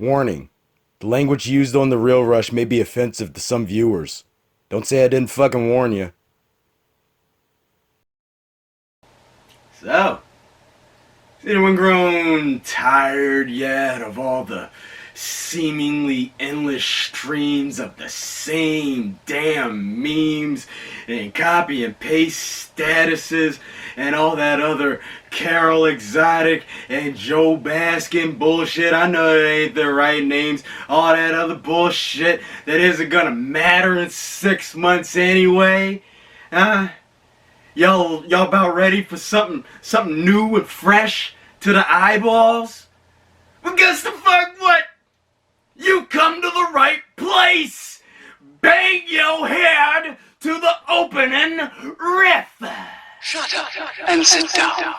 Warning. The language used on The Real Rush may be offensive to some viewers. Don't say I didn't fucking warn you. So, has anyone grown tired yet of all the seemingly endless streams of the same damn memes and copy and paste statuses and all that other Carol Exotic and Joe Baskin bullshit? I know it ain't the right names. All that other bullshit that isn't gonna matter in 6 months anyway. Huh? Y'all about ready for something new and fresh to the eyeballs? Well, guess the fuck what? You come to the right place. Bang your head to the opening riff. Shut up and sit down.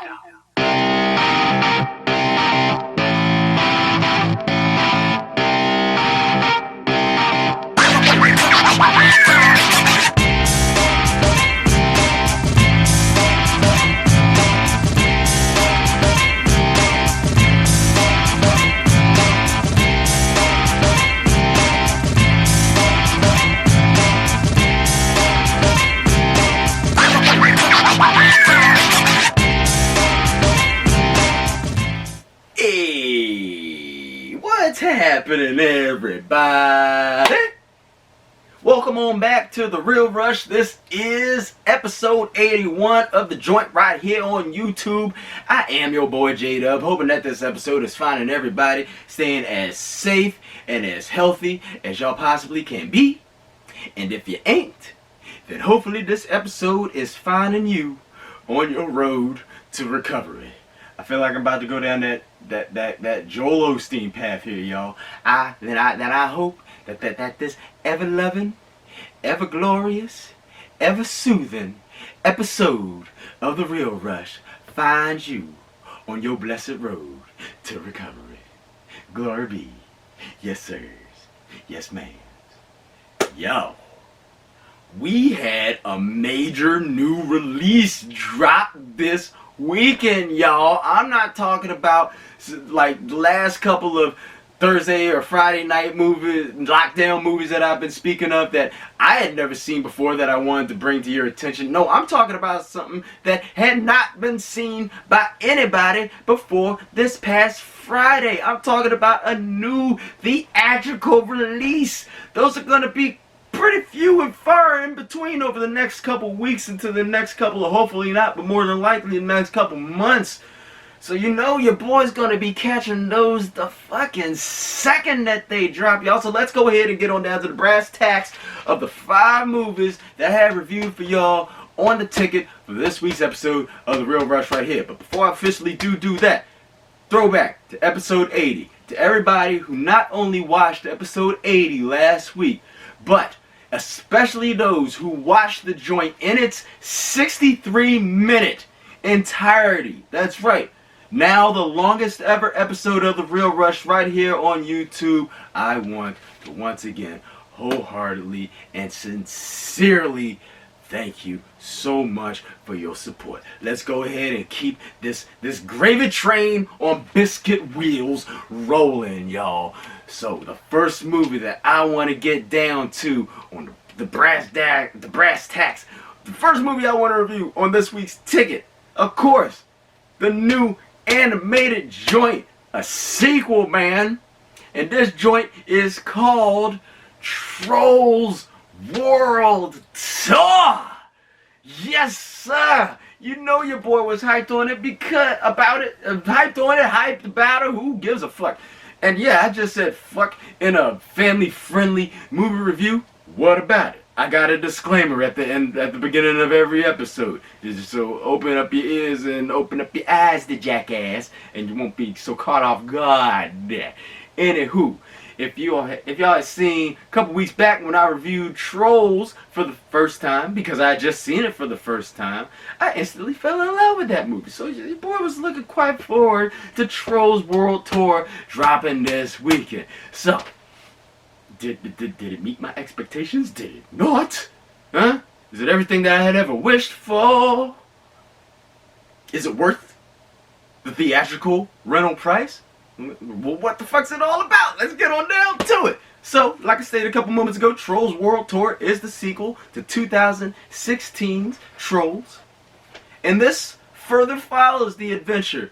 Hey, what's happening, everybody? Welcome on back to The Real Rush. This is episode 81 of The Joint right here on YouTube. I am your boy J-Dub, hoping that this episode is finding everybody staying as safe and as healthy as y'all possibly can be. And if you ain't, then hopefully this episode is finding you on your road to recovery. I feel like I'm about to go down that Joel Osteen path here, y'all. I hope that this ever-loving, ever-glorious, ever-soothing episode of The Real Rush finds you on your blessed road to recovery. Glory be. Yes, sirs. Yes, ma'am. Yo. We had a major new release drop this weekend, y'all. I'm not talking about like the last couple of Thursday or Friday night movies, lockdown movies that I've been speaking of that I had never seen before that I wanted to bring to your attention. No, I'm talking about something that had not been seen by anybody before this past Friday. I'm talking about a new theatrical release. Those are going to be pretty few and far in between over the next couple weeks into the next couple of, hopefully not, but more than likely the next couple months. So you know your boy's gonna be catching those the fucking second that they drop, y'all. So let's go ahead and get on down to the brass tacks of the 5 movies that I have reviewed for y'all on the ticket for this week's episode of The Real Rush right here. But before I officially do that, throwback to episode 80. To everybody who not only watched episode 80 last week, but especially those who watched the joint in its 63-minute entirety. That's right. Now the longest ever episode of The Real Rush right here on YouTube. I want to once again wholeheartedly and sincerely thank you so much for your support. Let's go ahead and keep this gravy train on biscuit wheels rolling, y'all. So the first movie that I want to get down to on the brass tacks, the first movie I want to review on this week's ticket, of course, the new animated joint, a sequel, man. And this joint is called Trolls World Tour. Yes, sir. You know your boy was hyped on it hyped about it. Who gives a fuck? And yeah, I just said fuck in a family-friendly movie review. What about it? I got a disclaimer at the beginning of every episode. So open up your ears and open up your eyes, the jackass, and you won't be so caught off guard there. Anywho, if y'all had seen a couple weeks back when I reviewed Trolls for the first time, because I had just seen it for the first time, I instantly fell in love with that movie. So your boy was looking quite forward to Trolls World Tour dropping this weekend. So, did it meet my expectations? Did it not? Huh? Is it everything that I had ever wished for? Is it worth the theatrical rental price? Well, what the fuck's it all about? Let's get on down to it. So, like I stated a couple moments ago, Trolls World Tour is the sequel to 2016's Trolls. And this further follows the adventures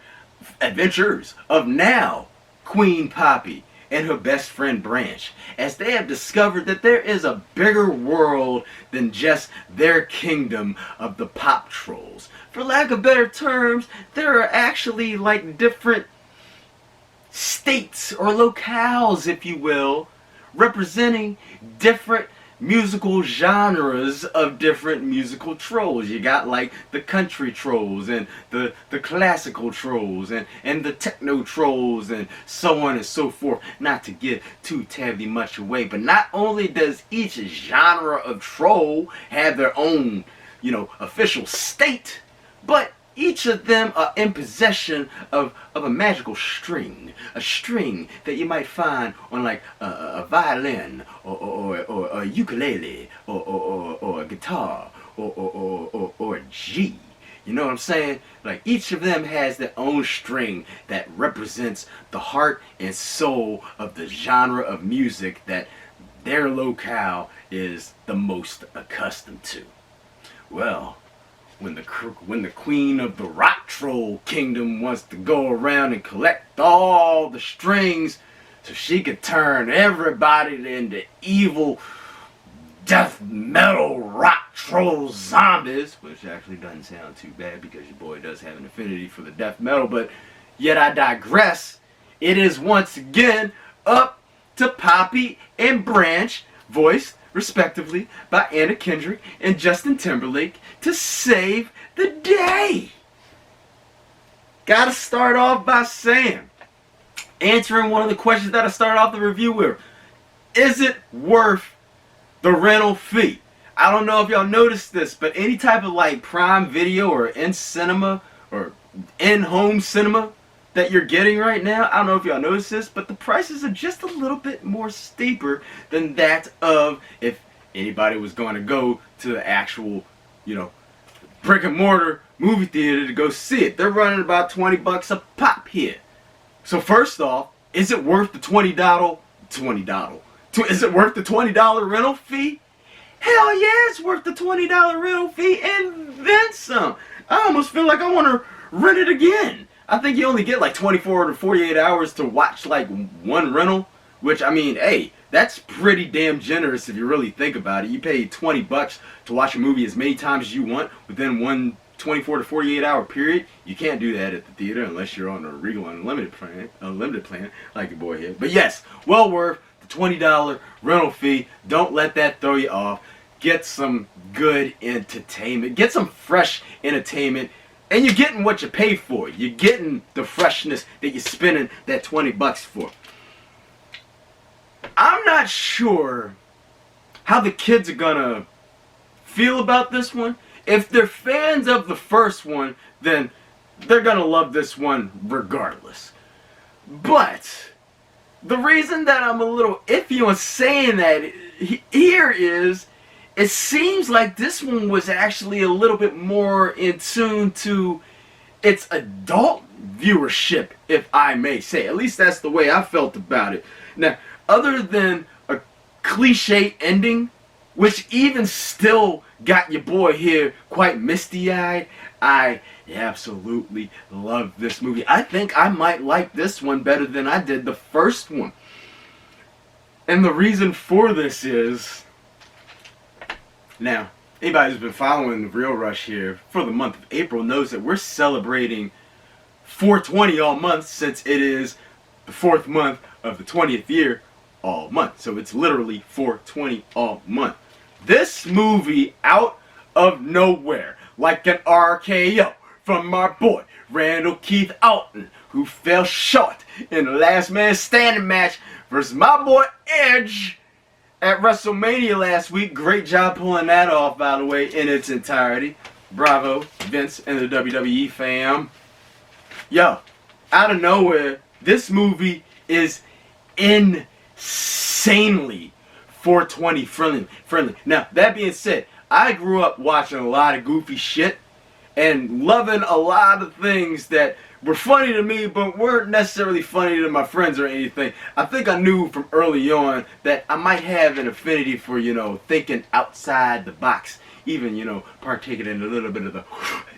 of now Queen Poppy and her best friend Branch, as they have discovered that there is a bigger world than just their kingdom of the pop trolls. For lack of better terms, there are actually like different states or locales, if you will, representing different musical genres of different musical trolls. You got like the country trolls and the classical trolls and the techno trolls and so on and so forth. Not to give too terribly much away, but not only does each genre of troll have their own, official state, but each of them are in possession of a magical string. A string that you might find on like a violin or a ukulele or a guitar or a G. You know what I'm saying? Like each of them has their own string that represents the heart and soul of the genre of music that their locale is the most accustomed to. Well, when the queen of the rock troll kingdom wants to go around and collect all the strings so she could turn everybody into evil death metal rock troll zombies, which actually doesn't sound too bad because your boy does have an affinity for the death metal, but yet I digress. It is once again up to Poppy and Branch, voiced respectively by Anna Kendrick and Justin Timberlake, to save the day. Gotta start off by saying, answering one of the questions that I started off the review with, is it worth the rental fee? I don't know if y'all noticed this, but any type of like Prime Video or in-cinema or in-home cinema that you're getting right now, I don't know if y'all noticed this, but the prices are just a little bit more steeper than that of if anybody was going to go to the actual, brick and mortar movie theater to go see it. They're running about $20 a pop here. So first off, is it worth the $20? Is it worth the $20 rental fee? Hell yeah, it's worth the $20 rental fee and then some. I almost feel like I want to rent it again. I think you only get like 24 to 48 hours to watch like one rental, which, I mean, hey, that's pretty damn generous if you really think about it. You pay $20 to watch a movie as many times as you want within one 24 to 48 hour period. You can't do that at the theater unless you're on a Regal unlimited plan like your boy here. But yes, well worth the $20 rental fee. Don't let that throw you off. Get some good entertainment. Get some fresh entertainment. And you're getting what you pay for. You're getting the freshness that you're spending that $20 for. I'm not sure how the kids are gonna feel about this one. If they're fans of the first one, then they're gonna love this one regardless. But the reason that I'm a little iffy on saying that here is, it seems like this one was actually a little bit more in tune to its adult viewership, if I may say. At least that's the way I felt about it. Now, other than a cliche ending, which even still got your boy here quite misty-eyed, I absolutely love this movie. I think I might like this one better than I did the first one. And the reason for this is, now, anybody who's been following the Real Rush here for the month of April knows that we're celebrating 420 all month, since it is the 4th month of the 20th year all month. So it's literally 420 all month. This movie, out of nowhere, like an RKO from my boy Randall Keith Alton, who fell short in the last man standing match versus my boy Edge at WrestleMania last week. Great job pulling that off, by the way, in its entirety. Bravo, Vince and the WWE fam. Yo, out of nowhere, this movie is insanely 420 friendly. Now, that being said, I grew up watching a lot of goofy shit, and loving a lot of things that were funny to me but weren't necessarily funny to my friends or anything. I think I knew from early on that I might have an affinity for, thinking outside the box, even, partaking in a little bit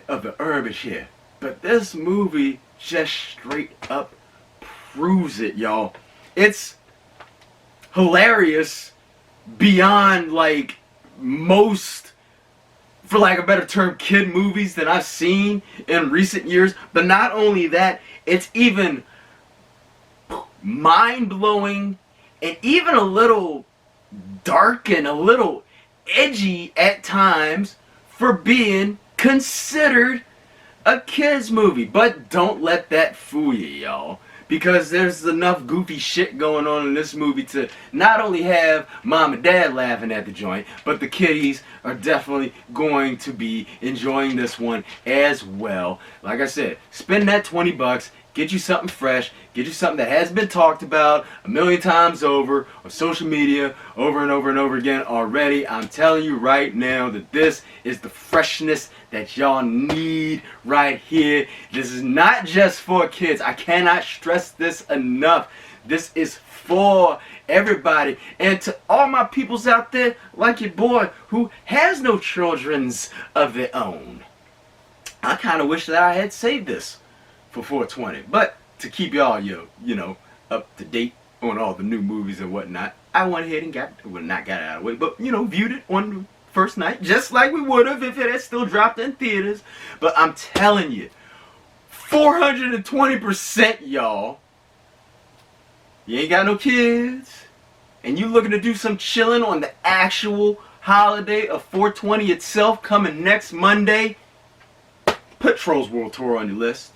of the herbage here. But this movie just straight up proves it, y'all. It's hilarious beyond like most, for lack of a better term, kid movies that I've seen in recent years. But not only that, it's even mind-blowing and even a little dark and a little edgy at times for being considered a kid's movie. But don't let that fool you, y'all, because there's enough goofy shit going on in this movie to not only have mom and dad laughing at the joint, but the kiddies are definitely going to be enjoying this one as well. Like I said, spend that $20, get you something fresh, get you something that has been talked about a million times over on social media over and over and over again already. I'm telling you right now that this is the freshness that y'all need right here. This is not just for kids. I cannot stress this enough. This is for everybody. And to all my peoples out there, like your boy, who has no children's of their own, I kind of wish that I had saved this for 420. But to keep y'all, up to date on all the new movies and whatnot, I went ahead and not got it out of the way, but, viewed it on the first night, just like we would have if it had still dropped in theaters. But I'm telling you, 420%, y'all. You ain't got no kids, and you looking to do some chilling on the actual holiday of 420 itself coming next Monday, put Trolls World Tour on your list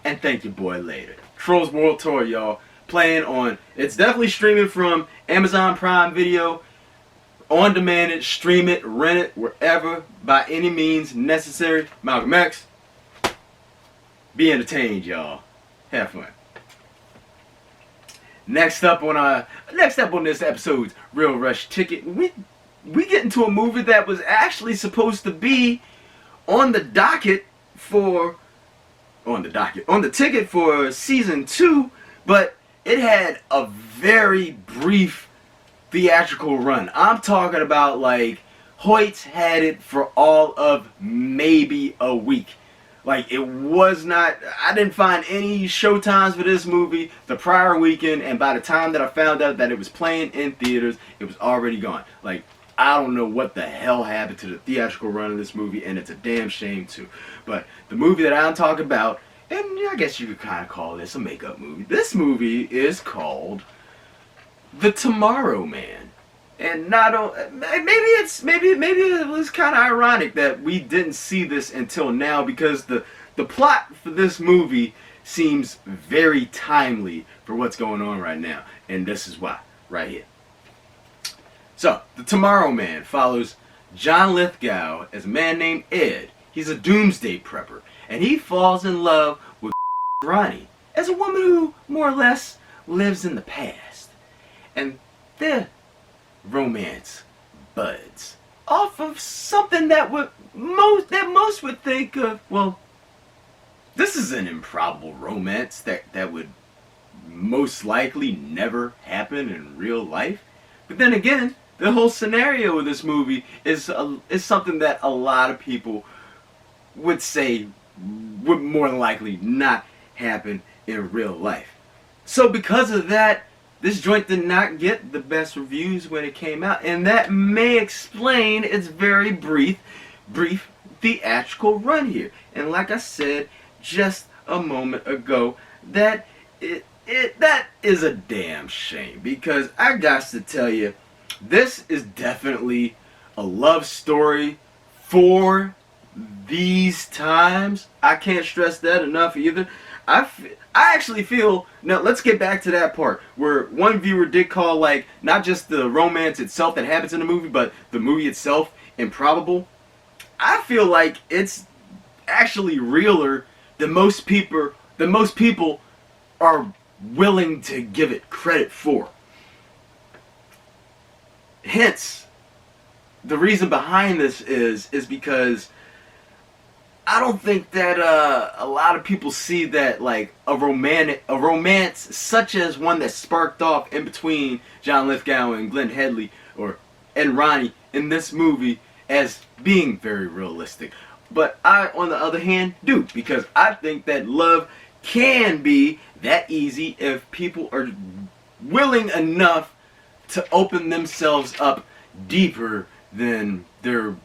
and thank your boy later. Trolls World Tour, y'all, playing on, it's definitely streaming from Amazon Prime Video, on demand it, stream it, rent it, wherever, by any means necessary. Malcolm X, be entertained, y'all. Have fun. Next up on this episode's Real Rush Ticket, we get into a movie that was actually supposed to be on the ticket for season 2, but it had a very brief theatrical run. I'm talking about like Hoyt's had it for all of maybe a week. Like, it was not, I didn't find any showtimes for this movie the prior weekend, and by the time that I found out that it was playing in theaters, it was already gone. Like, I don't know what the hell happened to the theatrical run of this movie, and it's a damn shame too. But the movie that I'm talking about, and I guess you could kind of call this a makeup movie. This movie is called The Tomorrow Man. And maybe it was kind of ironic that we didn't see this until now, because the plot for this movie seems very timely for what's going on right now, and this is why right here. So, The Tomorrow Man follows John Lithgow as a man named Ed. He's a doomsday prepper, and he falls in love with Ronnie as a woman who more or less lives in the past, and their romance buds off of something that most would think of, well, this is an improbable romance that would most likely never happen in real life. But then again, the whole scenario of this movie is something that a lot of people would say would more than likely not happen in real life. So because of that, this joint did not get the best reviews when it came out, and that may explain its very brief theatrical run here. And like I said just a moment ago, that is a damn shame, because I got to tell you, this is definitely a love story for these times. I can't stress that enough either. I actually feel, now let's get back to that part where one viewer did call, like, not just the romance itself that happens in the movie, but the movie itself improbable. I feel like it's actually realer than most people are willing to give it credit for. Hence, the reason behind this is because I don't think that a lot of people see that like a romance such as one that sparked off in between John Lithgow and Glenn Headley and Ronnie in this movie as being very realistic. But I, on the other hand, do, because I think that love can be that easy if people are willing enough to open themselves up deeper than they're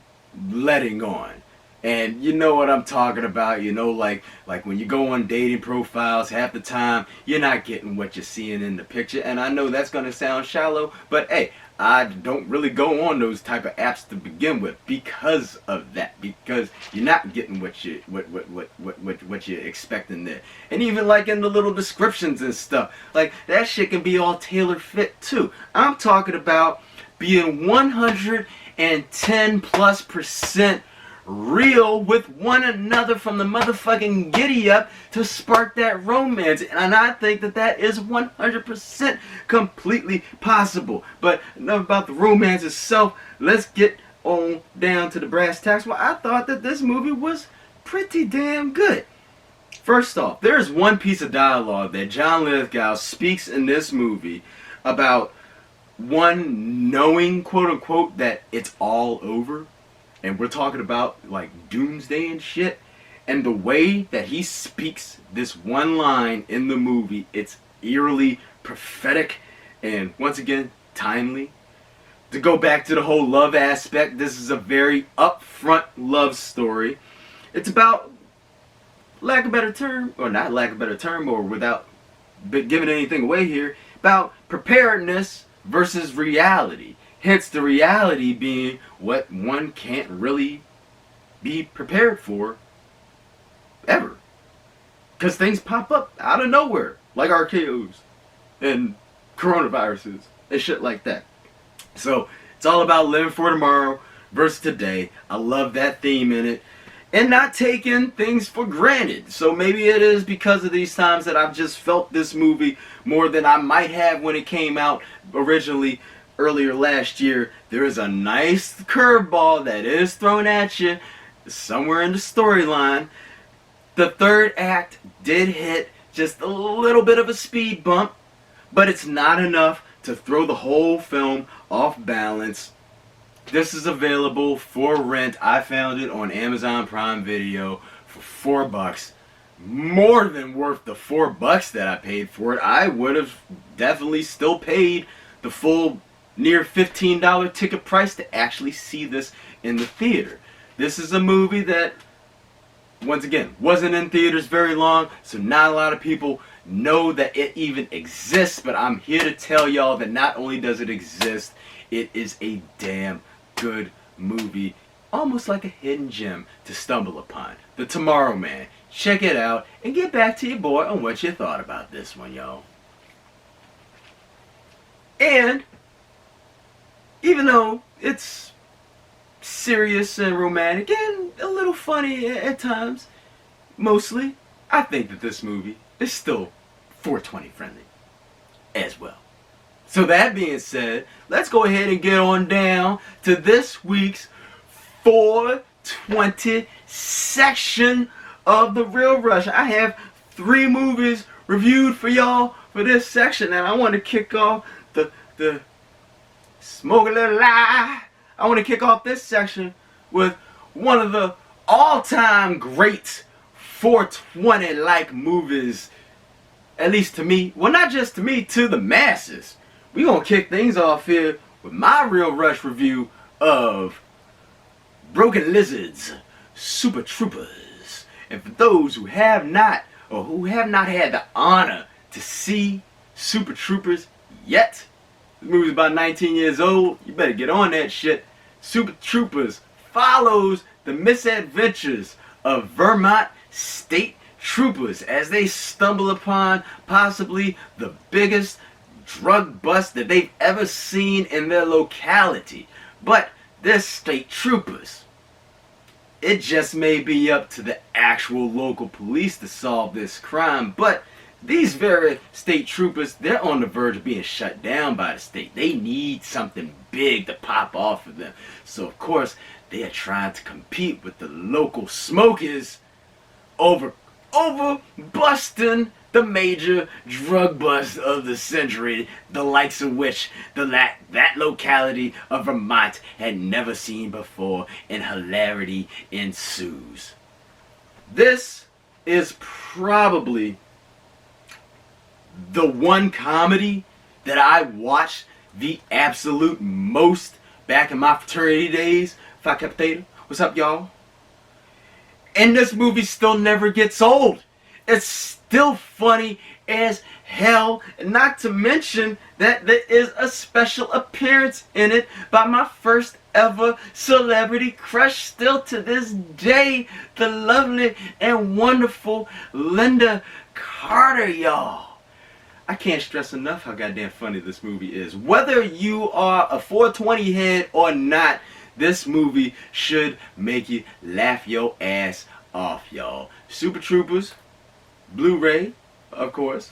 letting on. And you know what I'm talking about, you know, like when you go on dating profiles, half the time you're not getting what you're seeing in the picture. And I know that's gonna sound shallow, but hey, I don't really go on those type of apps to begin with because of that. Because you're not getting what you're expecting there. And even like in the little descriptions and stuff, like that shit can be all tailor fit too. I'm talking about being 110+% real with one another from the motherfucking giddy up to spark that romance. And I think that that is 100% completely possible. But enough about the romance itself. Let's get on down to the brass tacks. Well, I thought that this movie was pretty damn good. First off, there's one piece of dialogue that John Lithgow speaks in this movie about one knowing, quote unquote, that it's all over. And we're talking about like doomsday and shit. And the way that he speaks this one line in the movie, it's eerily prophetic and once again timely. To go back to the whole love aspect, this is a very upfront love story. It's about, lack of a better term, or not lack of a better term, or without giving anything away here, about preparedness versus reality. Hence the reality being what one can't really be prepared for ever. Because things pop up out of nowhere, like RKOs and coronaviruses and shit like that. So it's all about living for tomorrow versus today. I love that theme in it. And not taking things for granted. So maybe it is because of these times that I've just felt this movie more than I might have when it came out originally earlier last year. There is a nice curveball that is thrown at you somewhere in the storyline. The third act did hit just a little bit of a speed bump, but it's not enough to throw the whole film off balance. This is available for rent. I found it on Amazon Prime Video for $4. More than worth the $4 that I paid for it. I would have definitely still paid the full near $15 ticket price to actually see this in the theater. This is a movie that, once again, wasn't in theaters very long, so not a lot of people know that it even exists, but I'm here to tell y'all that not only does it exist, it is a damn good movie, almost like a hidden gem to stumble upon. The Tomorrow Man. Check it out and get back to your boy on what you thought about this one, y'all. And even though it's serious and romantic and a little funny at times, mostly, I think that this movie is still 420 friendly as well. So that being said, let's go ahead and get on down to this week's 420 section of the Real Rush. I have 3 movies reviewed for y'all for this section, and I want to kick off the smoke a little lie. I want to kick off this section with one of the all-time great 420-like movies, at least to me. Well, not just to me, to the masses. We're going to kick things off here with my Real Rush review of Broken Lizards, Super Troopers. And for those who have not, or who have not had the honor to see Super Troopers yet, this movie's about 19 years old. You better get on that shit. Super Troopers follows the misadventures of Vermont State Troopers as they stumble upon possibly the biggest drug bust that they've ever seen in their locality. But they're state troopers. It just may be up to the actual local police to solve this crime, but these very state troopers, they're on the verge of being shut down by the state. They need something big to pop off of them. So of course, they are trying to compete with the local smokers over busting the major drug bust of the century, the likes of which that locality of Vermont had never seen before, and hilarity ensues. This is probably the one comedy that I watched the absolute most back in my fraternity days. Phi Kappa Theta, what's up, y'all? And this movie still never gets old. It's still funny as hell. Not to mention that there is a special appearance in it by my first ever celebrity crush, still to this day, the lovely and wonderful Linda Carter, y'all. I can't stress enough how goddamn funny this movie is. Whether you are a 420 head or not, this movie should make you laugh your ass off, y'all. Super Troopers, Blu-ray, of course.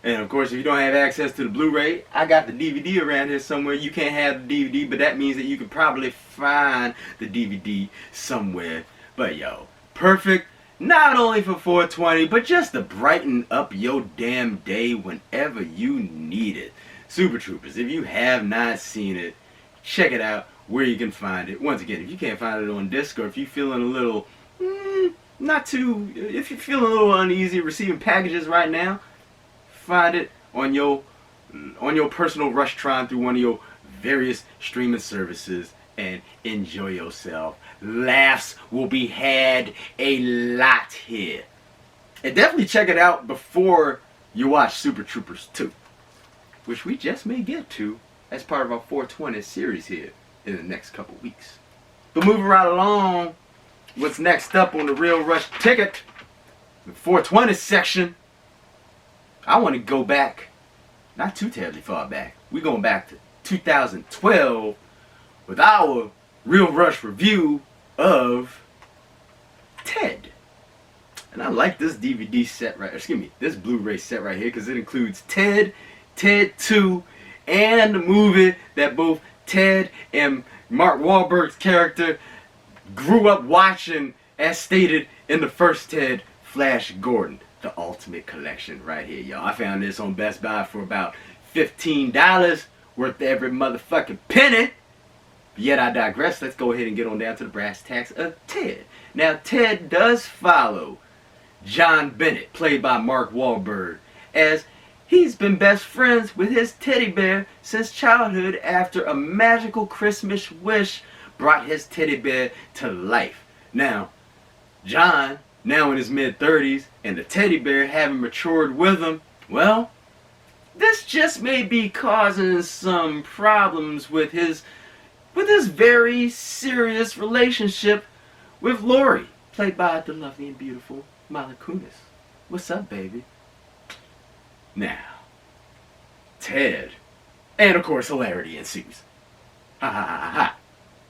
And of course, if you don't have access to the Blu-ray, I got the DVD around here somewhere. You can't have the DVD, but that means that you can probably find the DVD somewhere. But yo, perfect. Not only for 420, but just to brighten up your damn day whenever you need it. Super Troopers, if you have not seen it, check it out where you can find it. Once again, if you can't find it on disc, or if you're feeling a little, if you're feeling a little uneasy receiving packages right now, find it on your personal Rushtron through one of your various streaming services and enjoy yourself. Laughs will be had a lot here. And definitely check it out before you watch Super Troopers 2, which we just may get to as part of our 420 series here in the next couple weeks. But moving right along, what's next up on the Real Rush ticket, the 420 section, I want to go back, not too terribly far back. We're going back to 2012 with our Real Rush review of Ted. And I like this DVD set this Blu-ray set right here, because it includes Ted, Ted 2, and the movie that both Ted and Mark Wahlberg's character grew up watching, as stated in the first Ted, Flash Gordon. The Ultimate Collection right here, y'all. I found this on Best Buy for about $15, worth every motherfucking penny. Yet I digress. Let's go ahead and get on down to the brass tacks of Ted. Now, Ted does follow John Bennett, played by Mark Wahlberg, as he's been best friends with his teddy bear since childhood after a magical Christmas wish brought his teddy bear to life. Now, John, now in his mid-30s, and the teddy bear having matured with him, well, this just may be causing some problems with his very serious relationship with Lori, played by the lovely and beautiful Mila Kunis. What's up, baby? Now, Ted, and of course hilarity ensues. Ha ha ha ha.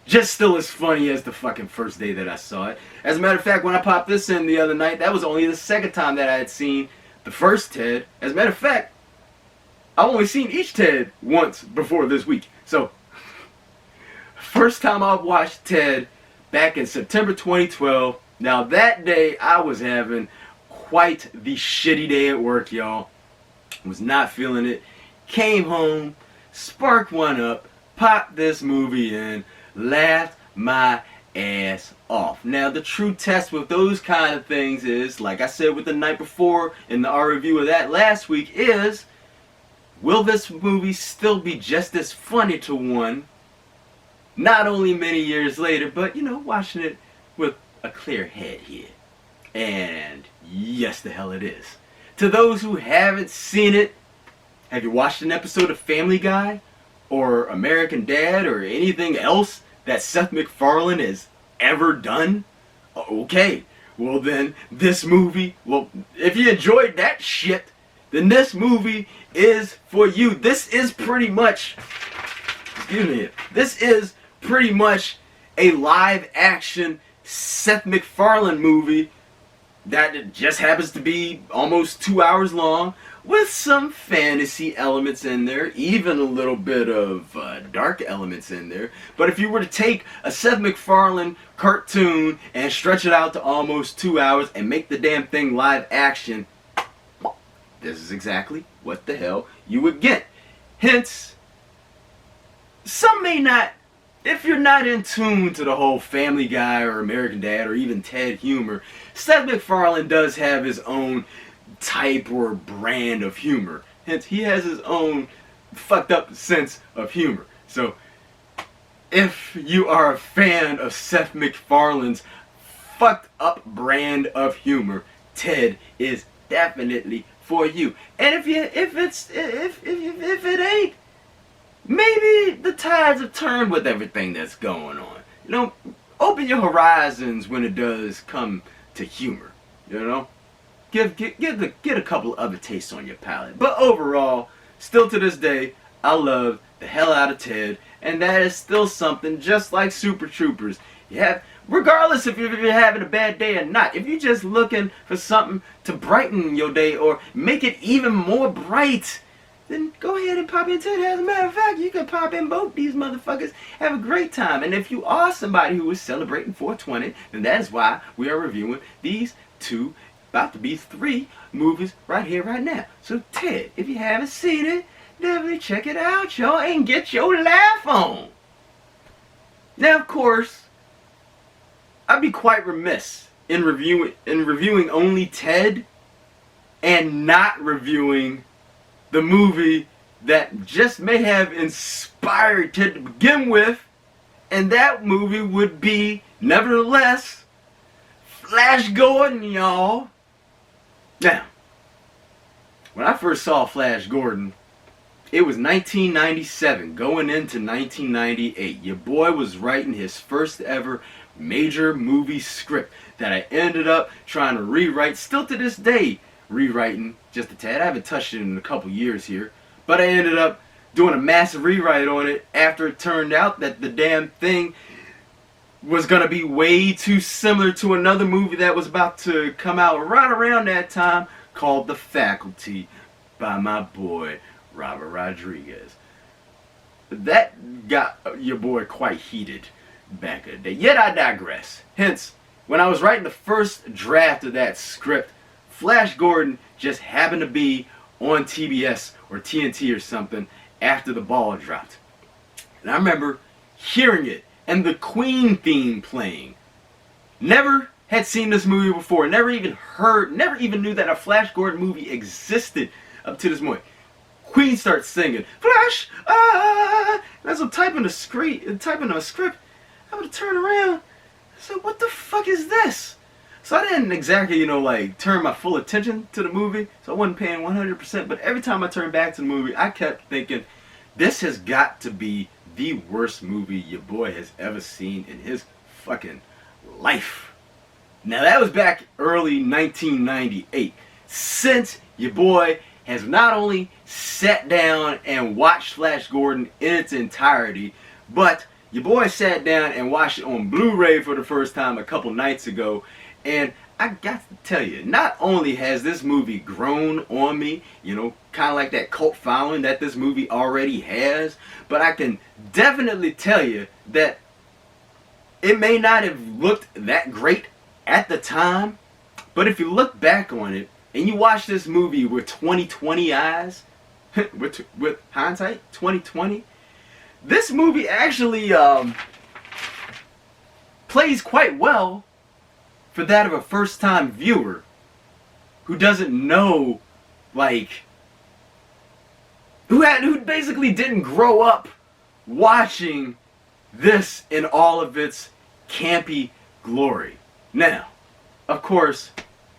Just still as funny as the fucking first day that I saw it. As a matter of fact, when I popped this in the other night, that was only the second time that I had seen the first Ted. As a matter of fact, I've only seen each Ted once before this week. So, first time I watched Ted back in September 2012. Now that day I was having quite the shitty day at work, y'all. Was not feeling it. Came home, sparked one up, popped this movie in, laughed my ass off. Now the true test with those kind of things is, like I said with the night before in the R review of that last week, is will this movie still be just as funny to one, not only many years later, but, you know, watching it with a clear head here. And yes, the hell it is. To those who haven't seen it, have you watched an episode of Family Guy or American Dad or anything else that Seth MacFarlane has ever done? Okay, well then this movie, well, if you enjoyed that shit, then this movie is for you. This is pretty much, this is pretty much a live action Seth MacFarlane movie that just happens to be almost 2 hours long, with some fantasy elements in there, even a little bit of dark elements in there. But if you were to take a Seth MacFarlane cartoon and stretch it out to almost 2 hours and make the damn thing live action, this is exactly what the hell you would get. Hence, some may not, if you're not in tune to the whole Family Guy or American Dad or even Ted humor, Seth MacFarlane does have his own type or brand of humor. Hence, he has his own fucked up sense of humor. So, if you are a fan of Seth MacFarlane's fucked up brand of humor, Ted is definitely for you. And if it ain't, maybe the tides have turned with everything that's going on. You know, open your horizons when it does come to humor. You know, get a couple other tastes on your palate. But overall, still to this day, I love the hell out of Ted, and that is still something just like Super Troopers. You have, regardless if you're having a bad day or not, if you're just looking for something to brighten your day or make it even more bright, then go ahead and pop in Ted. As a matter of fact, you can pop in both these motherfuckers, have a great time. And if you are somebody who is celebrating 420, then that is why we are reviewing these two, about to be 3 movies right here, right now. So Ted, if you haven't seen it, definitely check it out, y'all, and get your laugh on. Now, of course, I'd be quite remiss in reviewing only Ted and not reviewing the movie that just may have inspired Ted to begin with, and that movie would be, nevertheless, Flash Gordon, y'all. Now, when I first saw Flash Gordon, it was 1997, going into 1998. Your boy was writing his first ever major movie script that I ended up trying to rewrite, still to this day rewriting just a tad. I haven't touched it in a couple years here, but I ended up doing a massive rewrite on it after it turned out that the damn thing was going to be way too similar to another movie that was about to come out right around that time called The Faculty by my boy Robert Rodriguez. That got your boy quite heated back in the day. Yet I digress. Hence, when I was writing the first draft of that script, Flash Gordon just happened to be on TBS or TNT or something after the ball dropped. And I remember hearing it and the Queen theme playing. Never had seen this movie before, never even knew that a Flash Gordon movie existed up to this point. Queen starts singing, Flash, and as I'm typing a script, I would turn around and say, what the fuck is this? So I didn't exactly, like turn my full attention to the movie, so I wasn't paying 100%, but every time I turned back to the movie, I kept thinking, this has got to be the worst movie your boy has ever seen in his fucking life. Now that was back early 1998. Since your boy has not only sat down and watched Flash Gordon in its entirety, but your boy sat down and watched it on Blu-ray for the first time a couple nights ago, and I got to tell you, not only has this movie grown on me, kind of like that cult following that this movie already has, but I can definitely tell you that it may not have looked that great at the time, but if you look back on it and you watch this movie with 2020 eyes, with hindsight, 2020, this movie actually plays quite well for that of a first-time viewer who doesn't know, who basically didn't grow up watching this in all of its campy glory. Now, of course,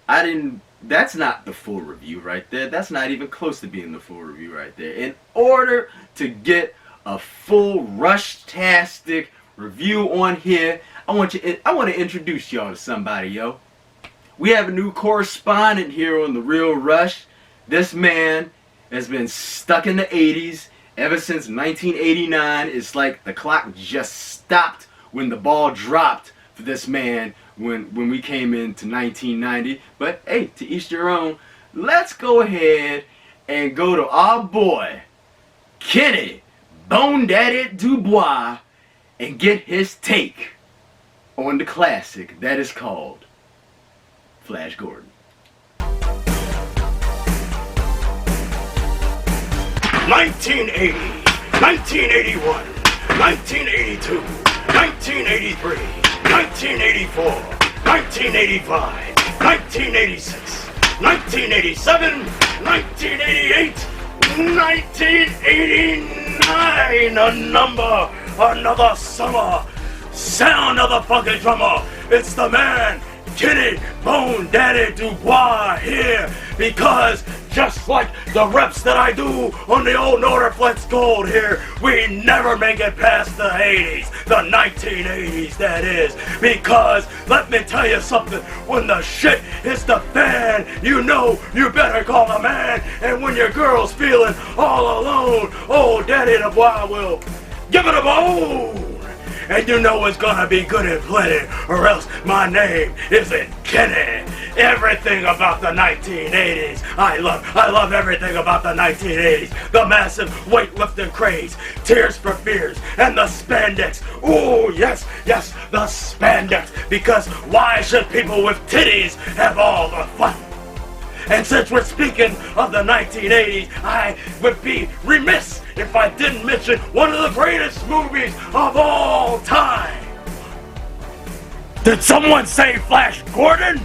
that's not the full review right there. That's not even close to being the full review right there. In order to get a full rush-tastic review on here, I want to introduce y'all to somebody, yo. We have a new correspondent here on The Real Rush. This man has been stuck in the 80s ever since 1989. It's like the clock just stopped when the ball dropped for this man when we came into 1990. But hey, to each their own. Let's go ahead and go to our boy Kenny Bone Daddy DuBois and get his take on the classic that is called Flash Gordon. 1980, 1981, 1982, 1983, 1984, 1985, 1986, 1987, 1988, 1989. Another summer. Sound of the fucking drummer. It's the man, Kenny Bone Daddy DuBois here, because just like the reps that I do on the old Norderflex Gold here, we never make it past the 80s, the 1980s that is, because let me tell you something, when the shit hits the fan, you know you better call a man, and when your girl's feeling all alone, old Daddy DuBois will give it a bone. And you know it's gonna be good and plenty, or else my name isn't Kenny. Everything about the 1980s, I love everything about the 1980s. The massive weightlifting craze, Tears for Fears, and the spandex. Ooh, yes, the spandex. Because why should people with titties have all the fun? And since we're speaking of the 1980s, I would be remiss if I didn't mention one of the greatest movies of all time. Did someone say Flash Gordon?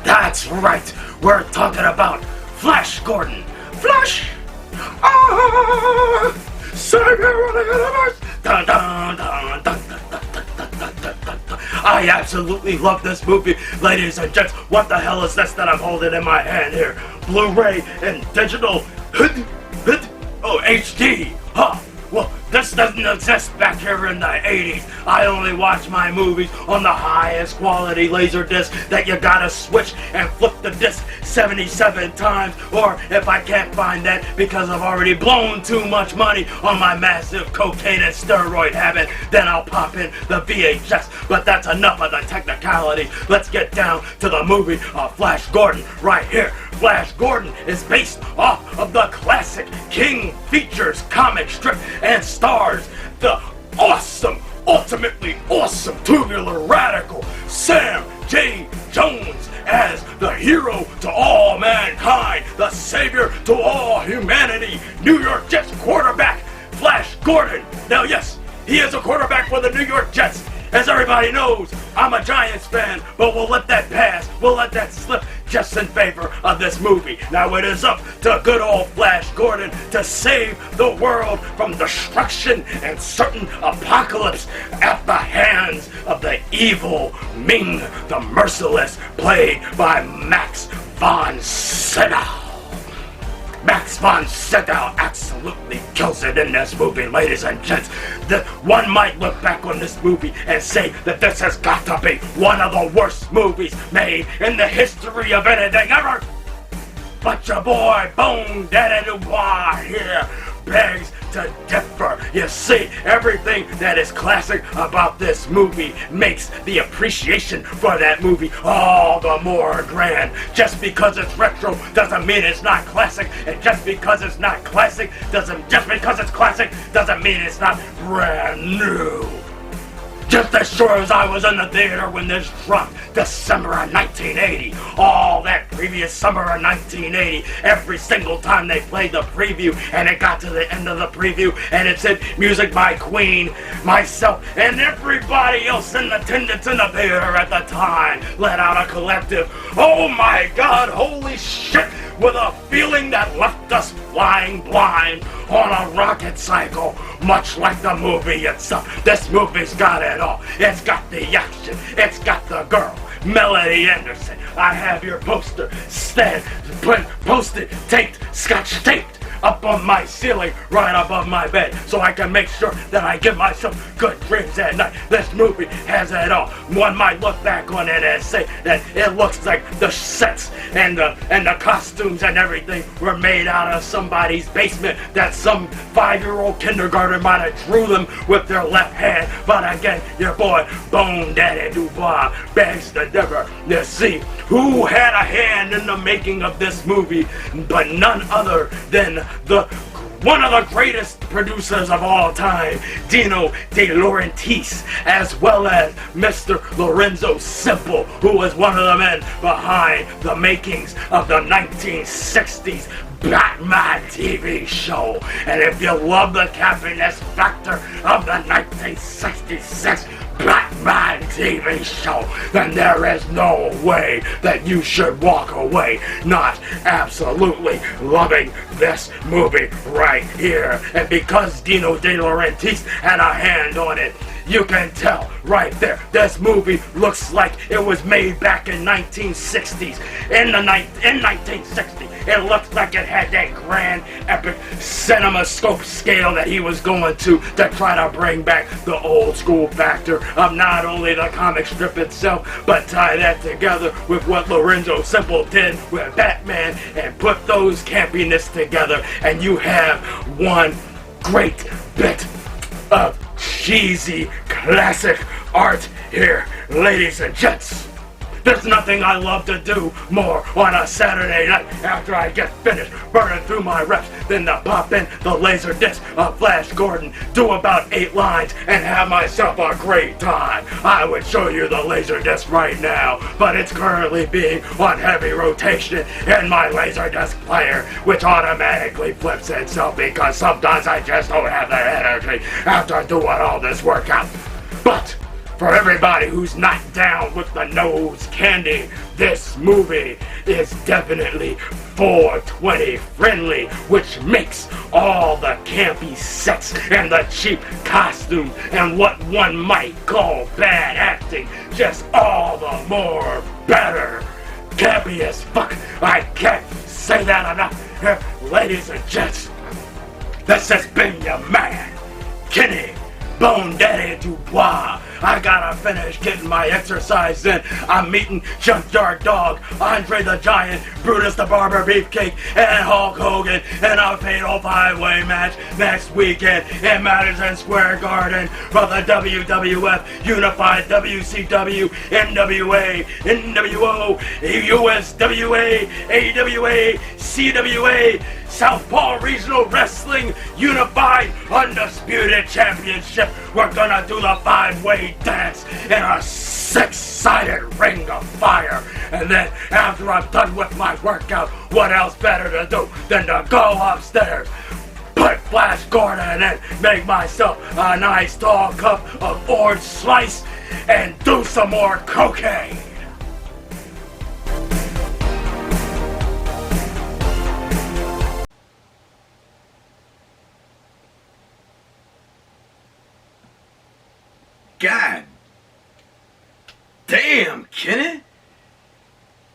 That's right, we're talking about Flash Gordon. Flash! Ah! Savior of the universe! Dun, dun, dun, dun, dun, dun, dun, dun, dun, dun, dun. I absolutely love this movie, ladies and gents. What the hell is this that I'm holding in my hand here? Blu-ray and digital. Oh, HD. Huh. Well, this doesn't exist back here in the 80s. I only watch my movies on the highest quality laser disc that you gotta switch and flip the disc 77 times. Or if I can't find that because I've already blown too much money on my massive cocaine and steroid habit, then I'll pop in the VHS. But that's enough of the technicality. Let's get down to the movie of Flash Gordon right here. Flash Gordon is based off of the classic King Features comic strip and stars the awesome, ultimately awesome tubular radical Sam J. Jones as the hero to all mankind, the savior to all humanity, New York Jets quarterback Flash Gordon. Now yes, he is a quarterback for the New York Jets. As everybody knows, I'm a Giants fan, but we'll let that pass, we'll let that slip just in favor of this movie. Now it is up to good old Flash Gordon to save the world from destruction and certain apocalypse at the hands of the evil Ming the Merciless, played by Max von Sydow. Max von Sydow absolutely kills it in this movie, ladies and gents. One might look back on this movie and say that this has got to be one of the worst movies made in the history of anything ever. But your boy Bone Daddy DuBois here begs to differ. You see, everything that is classic about this movie makes the appreciation for that movie all the more grand. Just because it's retro doesn't mean it's not classic, and just because it's not classic doesn't mean it's not brand new. Just as sure as I was in the theater when this dropped, December of 1980, all that previous summer of 1980, every single time they played the preview and it got to the end of the preview and it said music by Queen, myself, and everybody else in attendance in the theater at the time let out a collective, oh my god, holy shit, with a feeling that left us flying blind on a rocket cycle, much like the movie itself. This movie's got it all. It's got the action. It's got the girl, Melody Anderson. I have your poster, posted, taped, scotch taped, up on my ceiling right above my bed so I can make sure that I give myself good dreams at night. This movie has it all. One might look back on it and say that it looks like the sets and the costumes and everything were made out of somebody's basement, that some 5-year-old kindergarten might have drew them with their left hand. But again, your boy Bone Daddy DuBois begs to differ. You see, who had a hand in the making of this movie but none other than one of the greatest producers of all time, Dino De Laurentiis, as well as Mr. Lorenzo Simple, who was one of the men behind the makings of the 1960s Batman TV show. And if you love the campiness factor of the 1966 Batman TV show, then there is no way that you should walk away not absolutely loving this movie right here. And because Dino De Laurentiis had a hand on it, you can tell right there, this movie looks like it was made back in 1960s. In 1960, it looked like it had that grand, epic CinemaScope scale that he was going to try to bring back the old school factor of not only the comic strip itself, but tie that together with what Lorenzo Simple did with Batman and put those campiness together, and you have one great bit of cheesy classic art here, ladies and gents. There's nothing I love to do more on a Saturday night after I get finished burning through my reps than to pop in the laser disc of Flash Gordon, do about 8 lines, and have myself a great time. I would show you the laser disc right now, but it's currently being on heavy rotation in my laser disc player, which automatically flips itself because sometimes I just don't have the energy after doing all this workout. But for everybody who's not down with the nose candy, this movie is definitely 420 friendly, which makes all the campy sets and the cheap costume and what one might call bad acting just all the more better. Campy as fuck. I can't say that enough. Ladies and gents, this has been your man, Kenny Bone Daddy DuBois. I gotta finish getting my exercise in. I'm meeting Junkyard Dog, Andre the Giant, Brutus the Barber Beefcake, and Hulk Hogan in a fatal 5-way match next weekend in Madison Square Garden for the WWF Unified WCW, NWA, NWO, USWA, AWA, CWA, Southpaw Regional Wrestling Unified Undisputed Championship. We're gonna do the 5-way dance in a 6-sided ring of fire. And then after I'm done with my workout, what else better to do than to go upstairs, put Flash Gordon in, make myself a nice tall cup of orange slice, and do some more cocaine. God damn, Kenny.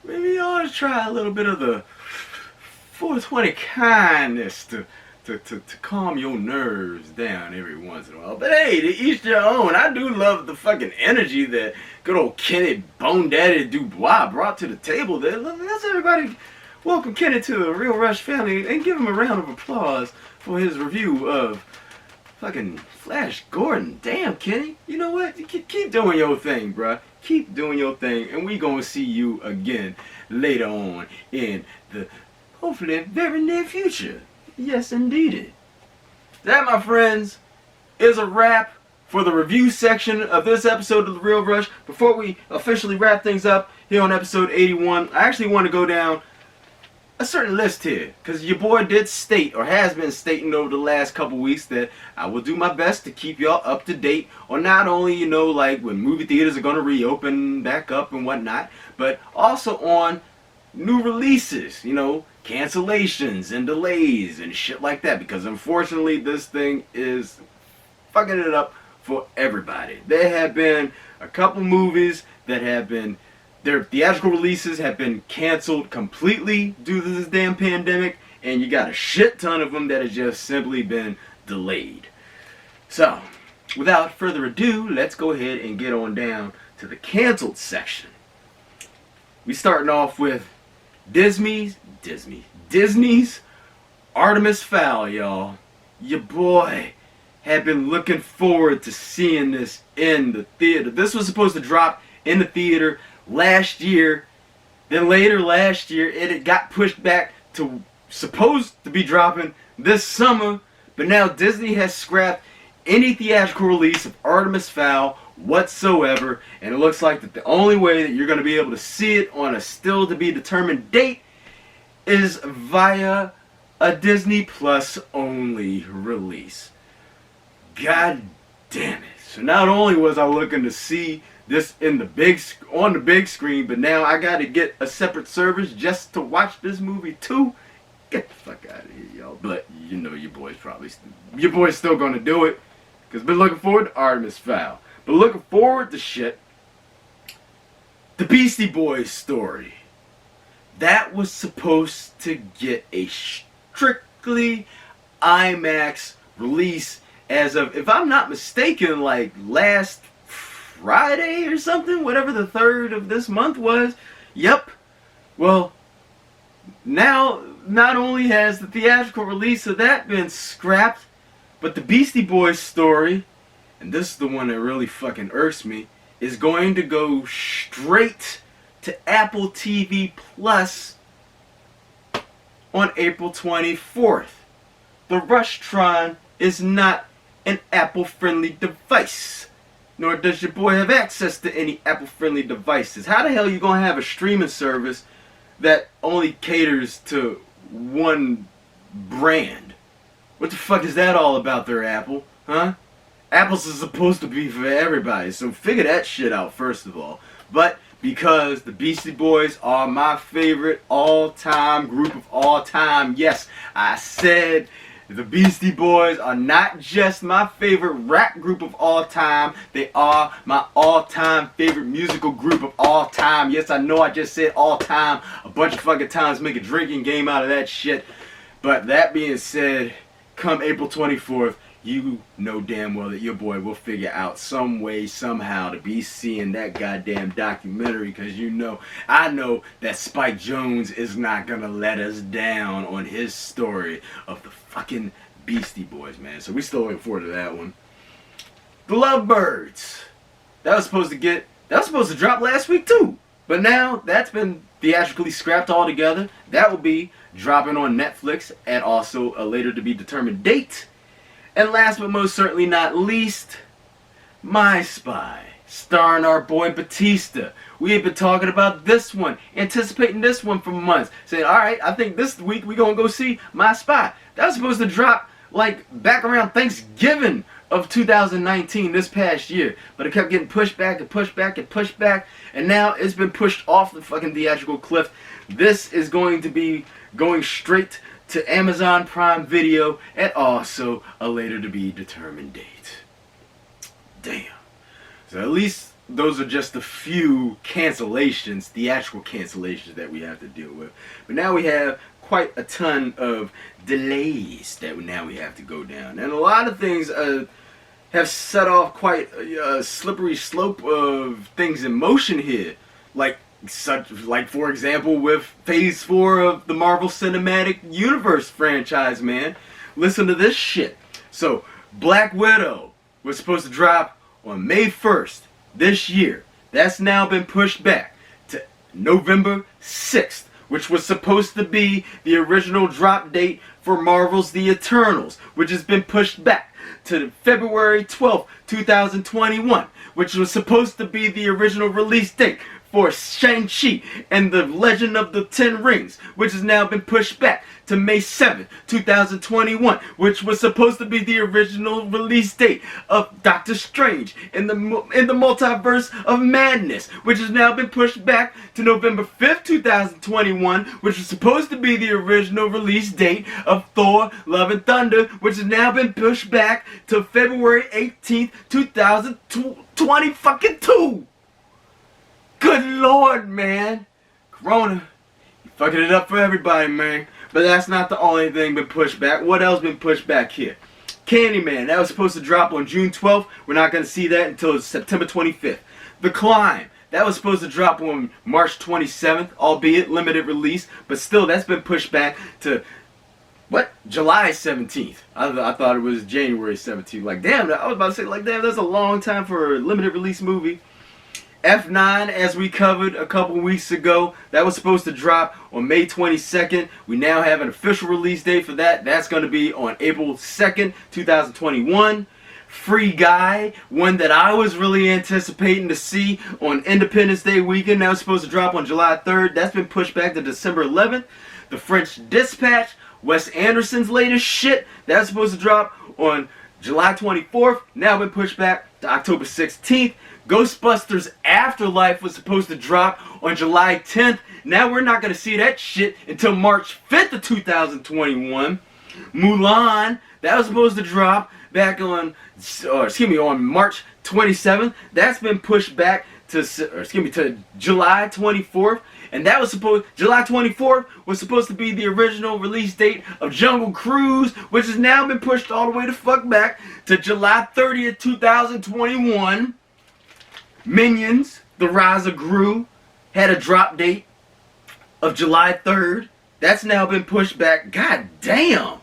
Maybe you ought to try a little bit of the 420 kindness to calm your nerves down every once in a while. But hey, to each their own. I do love the fucking energy that good old Kenny Bone Daddy DuBois brought to the table there. Let's everybody welcome Kenny to the Real Rush family and give him a round of applause for his review of fucking Flash Gordon. Damn, Kenny. You know what? Keep doing your thing, bruh. Keep doing your thing, and we gonna see you again later on in the hopefully very near future. Yes, indeed. That, my friends, is a wrap for the review section of this episode of The Real Rush. Before we officially wrap things up here on episode 81, I actually want to go down a certain list here, because your boy did state, or has been stating over the last couple weeks, that I will do my best to keep y'all up to date on not only, you know, like when movie theaters are going to reopen back up and whatnot, but also on new releases, you know, cancellations and delays and shit like that, because unfortunately this thing is fucking it up for everybody. There have been a couple movies that have been, their theatrical releases have been canceled completely due to this damn pandemic, and you got a shit ton of them that have just simply been delayed. So, without further ado, let's go ahead and get on down to the canceled section. We starting off with Disney's Artemis Fowl, y'all. Your boy had been looking forward to seeing this in the theater. This was supposed to drop in the theater last year. Then later last year, it got pushed back to supposed to be dropping this summer. But now Disney has scrapped any theatrical release of Artemis Fowl whatsoever. And it looks like that the only way that you're going to be able to see it on a still to be determined date is via a Disney Plus only release. God damn it. So not only was I looking to see this in on the big screen, but now I gotta get a separate service just to watch this movie too. Get the fuck out of here, y'all. But you know your boy's still gonna do it, because been looking forward to Artemis Fowl. But looking forward to shit. The Beastie Boys story. That was supposed to get a strictly IMAX release as of, if I'm not mistaken, like last Friday or something, whatever the 3rd of this month was. Yep. Well, now not only has the theatrical release of that been scrapped, but the Beastie Boys story, and this is the one that really fucking irks me, is going to go straight to Apple TV Plus on April 24th. The Rushtron is not an Apple-friendly device, nor does your boy have access to any Apple-friendly devices. How the hell are you going to have a streaming service that only caters to one brand? What the fuck is that all about there, Apple? Huh? Apple's is supposed to be for everybody, so figure that shit out first of all. But because the Beastie Boys are my favorite all-time group of all time, yes, I said the Beastie Boys are not just my favorite rap group of all time, they are my all-time favorite musical group of all time. Yes, I know I just said all time a bunch of fucking times, make a drinking game out of that shit. But that being said, come April 24th, you know damn well that your boy will figure out some way, somehow to be seeing that goddamn documentary, because I know that Spike Jonze is not gonna let us down on his story of the fucking Beastie Boys, man. So we still looking forward to that one. The Lovebirds. That was supposed to drop last week too. But now that's been theatrically scrapped altogether. That will be dropping on Netflix at also a later to be determined date. And last but most certainly not least, My Spy, starring our boy Batista. We have been talking about this one, anticipating this one for months. Saying, alright, I think this week we're going to go see My Spy. That was supposed to drop like back around Thanksgiving of 2019, this past year. But it kept getting pushed back and pushed back and pushed back. And now it's been pushed off the fucking theatrical cliff. This is going to be going straight to Amazon Prime Video at also a later to be determined date. Damn. So at least those are just a few cancellations, theatrical cancellations that we have to deal with. But now we have quite a ton of delays that now we have to go down. And a lot of things have set off quite a slippery slope of things in motion here. Like for example with phase 4 of the Marvel Cinematic Universe franchise, man. Listen to this shit. So Black Widow was supposed to drop on May 1st this year. That's now been pushed back to November 6th, which was supposed to be the original drop date for Marvel's The Eternals, which has been pushed back to February 12th, 2021, which was supposed to be the original release date for Shang-Chi and the Legend of the Ten Rings, which has now been pushed back to May 7th, 2021, which was supposed to be the original release date of Doctor Strange in the Multiverse of Madness, which has now been pushed back to November 5th, 2021, which was supposed to be the original release date of Thor: Love and Thunder, which has now been pushed back to February 18th, 2020 fucking 2. Good Lord, man. Corona, you fucking it up for everybody, man. But that's not the only thing been pushed back. What else been pushed back here? Candyman, that was supposed to drop on June 12th. We're not going to see that until September 25th. The Climb, that was supposed to drop on March 27th, albeit limited release, but still that's been pushed back to, what? July 17th. I thought it was January 17th. Like, damn, I was about to say, like, damn, that's a long time for a limited release movie. F9, as we covered a couple weeks ago, that was supposed to drop on May 22nd. We now have an official release date for that. That's going to be on April 2nd, 2021. Free Guy, one that I was really anticipating to see on Independence Day weekend. That was supposed to drop on July 3rd. That's been pushed back to December 11th. The French Dispatch, Wes Anderson's latest shit, that's supposed to drop on July 24th. Now been pushed back to October 16th. Ghostbusters Afterlife was supposed to drop on July 10th. Now we're not going to see that shit until March 5th of 2021. Mulan, that was supposed to drop back on, on March 27th. That's been pushed back to, to July 24th. And that was July 24th was supposed to be the original release date of Jungle Cruise, which has now been pushed all the way the fuck back to July 30th, 2021. Minions, The Rise of Gru, had a drop date of July 3rd. That's now been pushed back. God damn!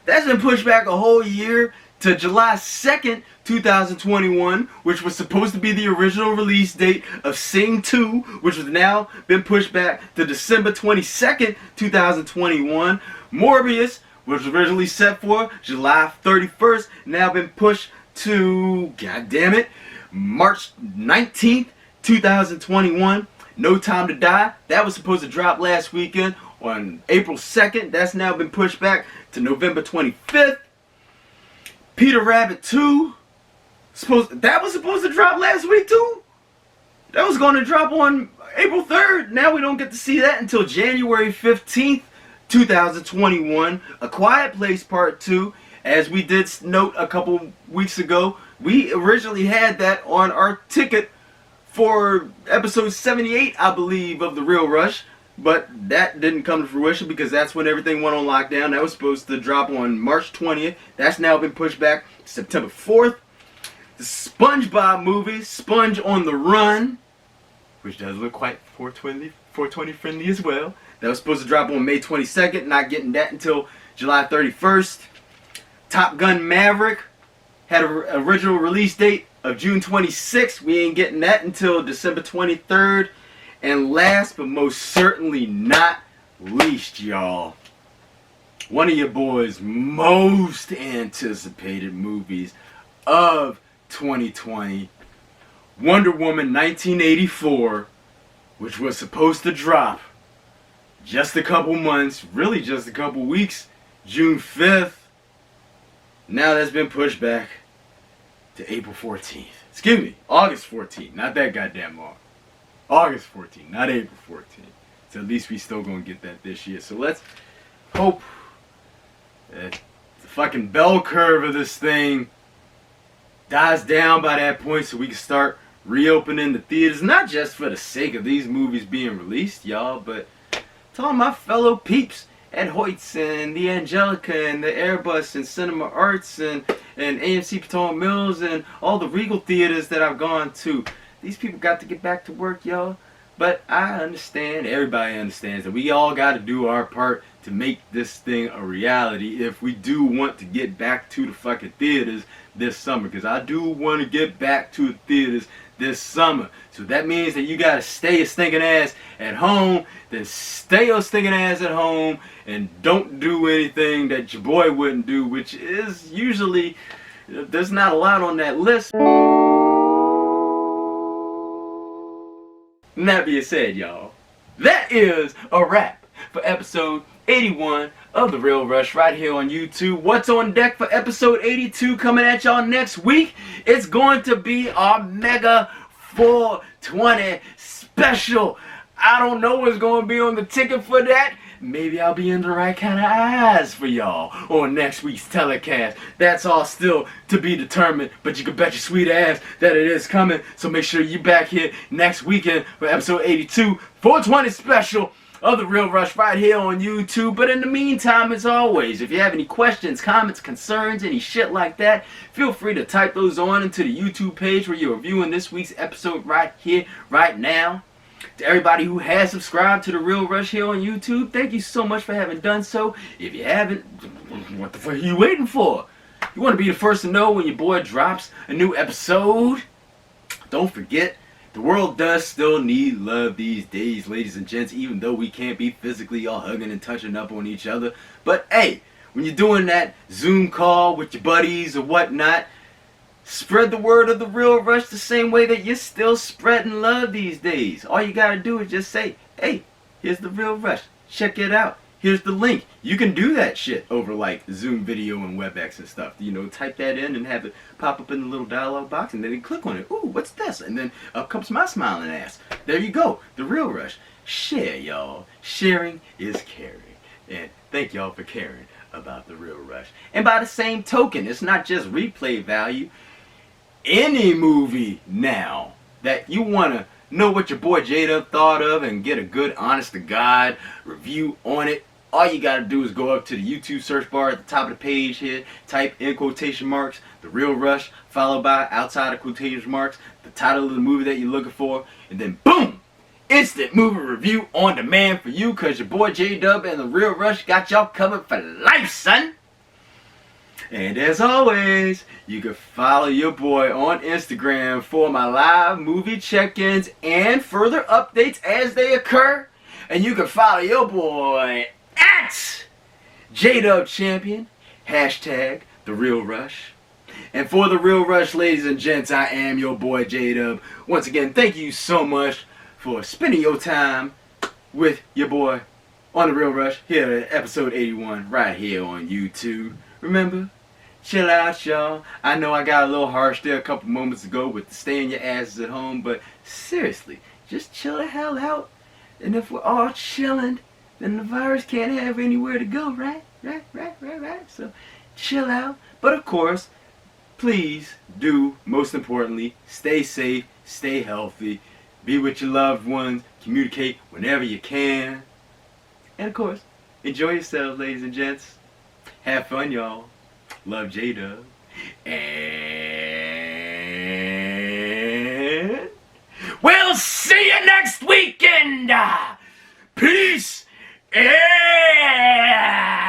That's been pushed back a whole year to July 2nd, 2021, which was supposed to be the original release date of Sing 2, which has now been pushed back to December 22nd, 2021. Morbius, which was originally set for July 31st, now been pushed to, god damn it, March 19th, 2021. No Time to Die, that was supposed to drop last weekend on April 2nd. That's now been pushed back to November 25th. Peter Rabbit 2, that was supposed to drop last week too. That was going to drop on April 3rd. Now we don't get to see that until January 15th, 2021. A Quiet Place Part 2, as we did note a couple weeks ago, we originally had that on our ticket for episode 78, I believe, of The Real Rush. But that didn't come to fruition because that's when everything went on lockdown. That was supposed to drop on March 20th. That's now been pushed back to September 4th. The SpongeBob movie, Sponge on the Run, which does look quite 420 friendly as well. That was supposed to drop on May 22nd. Not getting that until July 31st. Top Gun Maverick had an original release date of June 26th. We ain't getting that until December 23rd. And last but most certainly not least, y'all, one of your boys' most anticipated movies of 2020, Wonder Woman 1984, which was supposed to drop just a couple months, really just a couple weeks, June 5th. Now that's been pushed back to April 14th. Excuse me, August 14th. Not that goddamn long. August 14th, not April 14th. So at least we still gonna get that this year. So let's hope that the fucking bell curve of this thing dies down by that point so we can start reopening the theaters. Not just for the sake of these movies being released, y'all, but to all my fellow peeps at Hoyts and the Angelica and the Airbus and Cinema Arts and AMC Potomac Mills and all the Regal theaters that I've gone to. These people got to get back to work, y'all. But I understand, everybody understands that we all got to do our part to make this thing a reality if we do want to get back to the fucking theaters this summer. Because I do want to get back to the theaters this summer. So that means that you got to stay your stinking ass at home. Then stay your stinking ass at home and don't do anything that your boy wouldn't do, which is usually, there's not a lot on that list. And that being said, y'all, that is a wrap for episode 81 of The Real Rush right here on YouTube. What's on deck for episode 82 coming at y'all next week? It's going to be our Mega 420 special. I don't know what's going to be on the ticket for that. Maybe I'll be in the right kind of eyes for y'all on next week's telecast. That's all still to be determined, but you can bet your sweet ass that it is coming. So make sure you back here next weekend for episode 82, 420 special. of The Real Rush right here on YouTube. But in the meantime, as always, if you have any questions, comments, concerns, any shit like that, feel free to type those on into the YouTube page where you're viewing this week's episode right here, right now. To everybody who has subscribed to The Real Rush here on YouTube, thank you so much for having done so. If you haven't, what the fuck are you waiting for? You want to be the first to know when your boy drops a new episode? Don't forget, the world does still need love these days, ladies and gents, even though we can't be physically all hugging and touching up on each other. But hey, when you're doing that Zoom call with your buddies or whatnot, spread the word of The Real Rush the same way that you're still spreading love these days. All you gotta do is just say, hey, here's The Real Rush. Check it out. Here's the link. You can do that shit over like Zoom video and WebEx and stuff. You know, type that in and have it pop up in the little dialog box and then you click on it. Ooh, what's this? And then up comes my smiling ass. There you go. The Real Rush. Share, y'all. Sharing is caring. And thank y'all for caring about The Real Rush. And by the same token, it's not just replay value. Any movie now that you want to know what your boy J-Dub thought of and get a good honest to God review on it, all you gotta do is go up to the YouTube search bar at the top of the page here, type in quotation marks The Real Rush, followed by outside of quotation marks the title of the movie that you're looking for, and then boom, instant movie review on demand for you, cause your boy J-Dub and The Real Rush got y'all covered for life, son. And as always, you can follow your boy on Instagram for my live movie check-ins and further updates as they occur. And you can follow your boy at JDub Champion, hashtag The Real Rush. And for The Real Rush, ladies and gents, I am your boy J-Dub. Once again, thank you so much for spending your time with your boy on The Real Rush here at episode 81 right here on YouTube. Remember, chill out, y'all. I know I got a little harsh there a couple moments ago with staying your asses at home, but seriously, just chill the hell out. And if we're all chilling, then the virus can't have anywhere to go, right? Right. So, chill out. But of course, please do, most importantly, stay safe, stay healthy, be with your loved ones, communicate whenever you can. And of course, enjoy yourselves, ladies and gents. Have fun, y'all. Love, J-Dub. And we'll see you next weekend. Peace. Yeah.